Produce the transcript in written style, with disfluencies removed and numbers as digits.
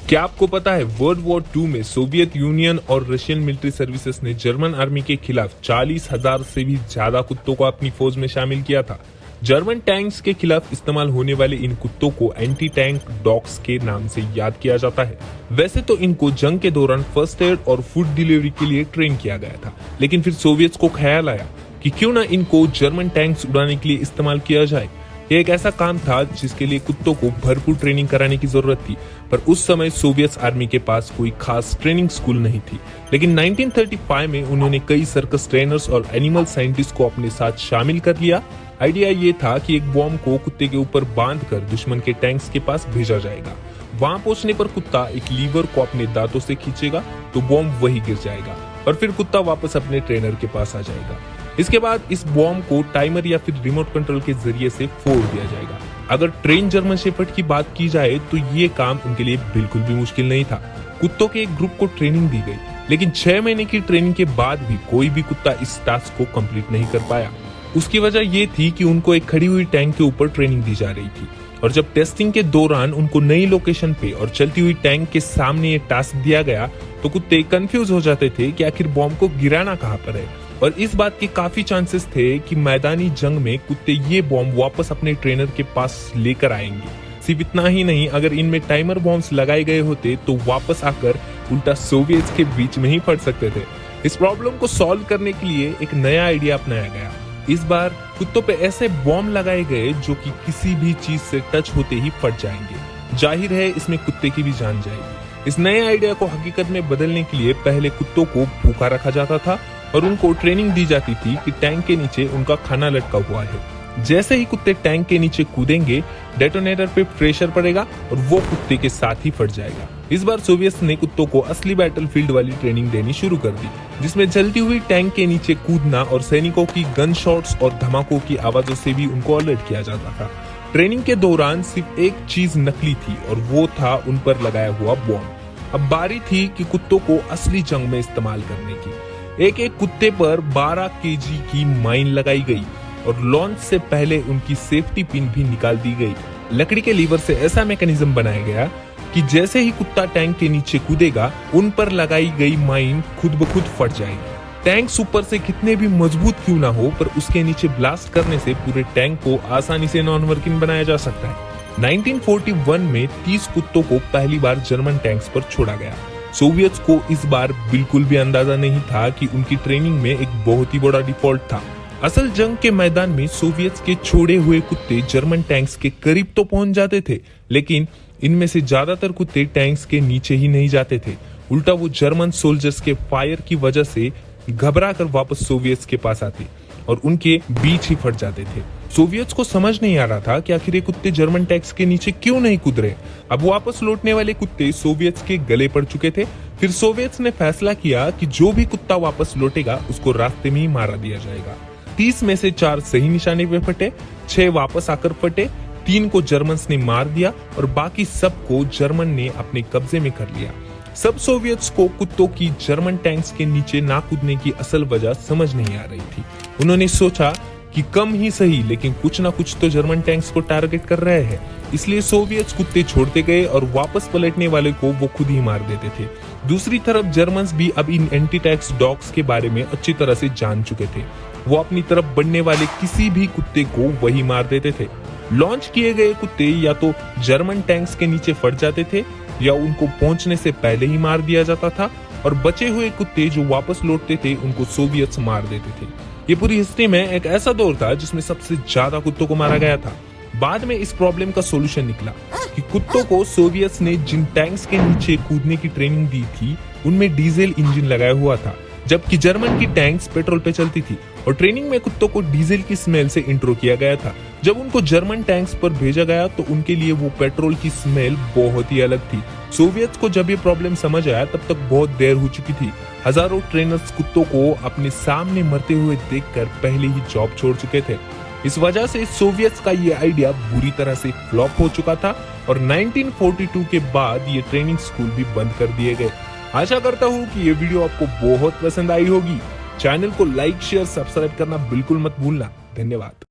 क्या आपको पता है वर्ल्ड वॉर 2 में सोवियत यूनियन और रशियन मिलिट्री सर्विसेज ने जर्मन आर्मी के खिलाफ 40,000 से भी ज्यादा कुत्तों को अपनी फौज में शामिल किया था। जर्मन टैंक्स के खिलाफ इस्तेमाल होने वाले इन कुत्तों को एंटी टैंक डॉग्स के नाम से याद किया जाता है। वैसे तो इनको जंग के दौरान फर्स्ट एड और फूड डिलीवरी के लिए ट्रेन किया गया था, लेकिन फिर सोवियत को ख्याल आया कि क्यों ना इनको जर्मन टैंक्स उड़ाने के लिए इस्तेमाल किया जाए। यह एक ऐसा काम था जिसके लिए कुत्तों को भरपूर ट्रेनिंग कराने की जरूरत थी, पर उस समय सोवियत आर्मी के पास कोई खास ट्रेनिंग स्कूल नहीं थी। लेकिन 1935 में उन्होंने कई सर्कस ट्रेनर्स और एनिमल साइंटिस्ट को अपने साथ शामिल कर लिया। आइडिया ये था कि एक बॉम्ब को कुत्ते के ऊपर बांधकर दुश्मन के टैंक्स के पास भेजा जाएगा। वहां पहुंचने पर कुत्ता एक लीवर को अपने दांतों से खींचेगा तो बॉम्ब वही गिर जाएगा और फिर कुत्ता वापस अपने ट्रेनर के पास आ जाएगा। इसके बाद इस बॉम्ब को टाइमर या फिर रिमोट कंट्रोल के जरिए से फोड़ दिया जाएगा। अगर ट्रेन जर्मन शेफर्ड की बात की जाए तो ये काम उनके लिए बिल्कुल भी मुश्किल नहीं था। कुत्तों के एक ग्रुप को ट्रेनिंग दी गई, लेकिन 6 महीने की ट्रेनिंग के बाद भी कोई भी कुत्ता इस टास्क को कंप्लीट नहीं कर पाया। उसकी वजह ये थी कि उनको एक खड़ी हुई टैंक के ऊपर ट्रेनिंग दी जा रही थी और जब टेस्टिंग के दौरान उनको नई लोकेशन पे और चलती हुई टैंक के सामने ये टास्क दिया गया तो कुत्ते कंफ्यूज हो जाते थे कि आखिर बॉम्ब को गिराना कहाँ पर है। और इस बात के काफी चांसेस थे कि मैदानी जंग में कुत्ते ये बॉम्ब वापस अपने ट्रेनर के पास लेकर आएंगे। सिर्फ इतना ही नहीं, अगर इनमें टाइमर बॉम्ब्स लगाए गए होते तो वापस आकर उल्टा सोवियत के बीच में ही फट सकते थे। इस प्रॉब्लम को सॉल्व करने के लिए एक नया आइडिया अपनाया गया। इस बार कुत्तों पे ऐसे बॉम्ब लगाए गए जो कि किसी भी चीज से टच होते ही फट जाएंगे। जाहिर है इसमें कुत्ते की भी जान जाएगी। इस नए आइडिया को हकीकत में बदलने के लिए पहले कुत्तों को भूखा रखा जाता था और उनको ट्रेनिंग दी जाती थी कि टैंक के नीचे उनका खाना लटका हुआ है। जैसे ही कुत्ते टैंक के नीचे कूदेंगे, डेटोनेटर पे प्रेशर पड़ेगा और वो कुत्ते के साथ ही फट जाएगा। इस बार सोवियत ने कुत्तों को असली बैटलफील्ड वाली ट्रेनिंग देनी शुरू कर दी, जिसमें जलती हुई टैंक के नीचे कूदना और सैनिकों की गन शॉट्स और धमाकों की आवाजों से भी उनको अलर्ट किया जाता था। ट्रेनिंग के दौरान सिर्फ एक चीज नकली थी और वो था उन पर लगाया हुआ बॉम्ब। अब बारी थी कि कुत्तों को असली जंग में इस्तेमाल करने की। एक एक कुत्ते पर 12 केजी की माइन लगाई गई और लॉन्च से पहले उनकी सेफ्टी पिन भी निकाल दी गई। लकड़ी के लीवर से ऐसा मैकेनिज्म बनाया गया कि जैसे ही कुत्ता टैंक के नीचे कूदेगा, उन पर लगाई गई माइन खुद ब खुद फट जाएगी। टैंक ऊपर से कितने भी मजबूत क्यों ना हो, पर उसके नीचे ब्लास्ट करने से पूरे टैंक को आसानी से नॉन वर्किंग बनाया जा सकता है। 1941 में 30 कुत्तों को पहली बार जर्मन टैंक्स पर छोड़ा गया। सोवियत को इस बार बिल्कुल भी अंदाजा नहीं था कि उनकी ट्रेनिंग में एक बहुत ही बड़ा डिफॉल्ट था। असल जंग के मैदान में सोवियत के छोड़े हुए कुत्ते जर्मन टैंक्स के करीब तो पहुंच जाते थे, लेकिन इनमें से ज्यादातर कुत्ते टैंक्स के नीचे ही नहीं जाते थे। उल्टा वो जर्मन सोल्जर्स के फायर की वजह से घबरा कर वापस सोवियत के पास आते और उनके बीच ही फट जाते थे। सोवियत को समझ नहीं आ रहा था कि आखिर ये कुत्ते जर्मन टैंक्स के नीचे क्यों नहीं कूद रहे। अब वापस लौटने वाले कुत्ते सोवियत के गले पड़ चुके थे। फिर सोवियत ने फैसला किया कि जो भी कुत्ता वापस लौटेगा उसको रास्ते में ही मारा दिया जाएगा। 30 में से 4 सही निशाने पे फटे, 6 वापस आकर फटे, 3 को जर्मन ने मार दिया और बाकी सबको जर्मन ने अपने कब्जे में कर लिया। सब सोवियत को कुत्तों की जर्मन टैंक्स के नीचे ना कूदने की असल वजह समझ नहीं आ रही थी। उन्होंने सोचा कि कम ही सही, लेकिन कुछ ना कुछ तो जर्मन टैंक्स को टारगेट कर रहे हैं, इसलिए सोवियत कुत्ते छोड़ते गए और वापस पलटने वाले को वो खुद ही मार देते थे। दूसरी तरफ जर्मन्स भी अब इन एंटी टैंक्स डॉग्स के बारे में अच्छी तरह से जान चुके थे। वो अपनी तरफ बढ़ने वाले किसी भी कुत्ते को वही मार देते थे। लॉन्च किए गए कुत्ते या तो जर्मन टैंक्स के नीचे फट जाते थे या उनको पहुंचने से पहले ही मार दिया जाता था, और बचे हुए कुत्ते जो वापस लौटते थे उनको सोवियत मार देते थे। ये पूरी हिस्ट्री में एक ऐसा दौर था जिसमें सबसे ज्यादा कुत्तों को मारा गया था। बाद में इस प्रॉब्लम का सॉल्यूशन निकला कि कुत्तों को सोवियत ने जिन टैंक्स के नीचे कूदने की ट्रेनिंग दी थी उनमें डीजल इंजन लगाया हुआ था, जबकि जर्मन की टैंक्स पेट्रोल पे चलती थी। और ट्रेनिंग में कुत्तों को डीजल की स्मेल से इंट्रो किया गया था। जब उनको जर्मन टैंक्स पर भेजा गया तो उनके लिए वो पेट्रोल की स्मेल बहुत ही अलग थी। सोवियत को जब ये प्रॉब्लम समझ आया तब तक बहुत देर हो चुकी थी। हजारों ट्रेनर्स कुत्तों को अपने सामने मरते हुए देखकर पहले ही जॉब छोड़ चुके थे। इस वजह से सोवियत का ये आइडिया बुरी तरह से फ्लॉप हो चुका था और 1942 के बाद ये ट्रेनिंग स्कूल भी बंद कर दिए गए। आशा करता हूँ कि ये वीडियो आपको बहुत पसंद आई होगी। चैनल को लाइक, शेयर, सब्सक्राइब करना बिल्कुल मत भूलना। धन्यवाद।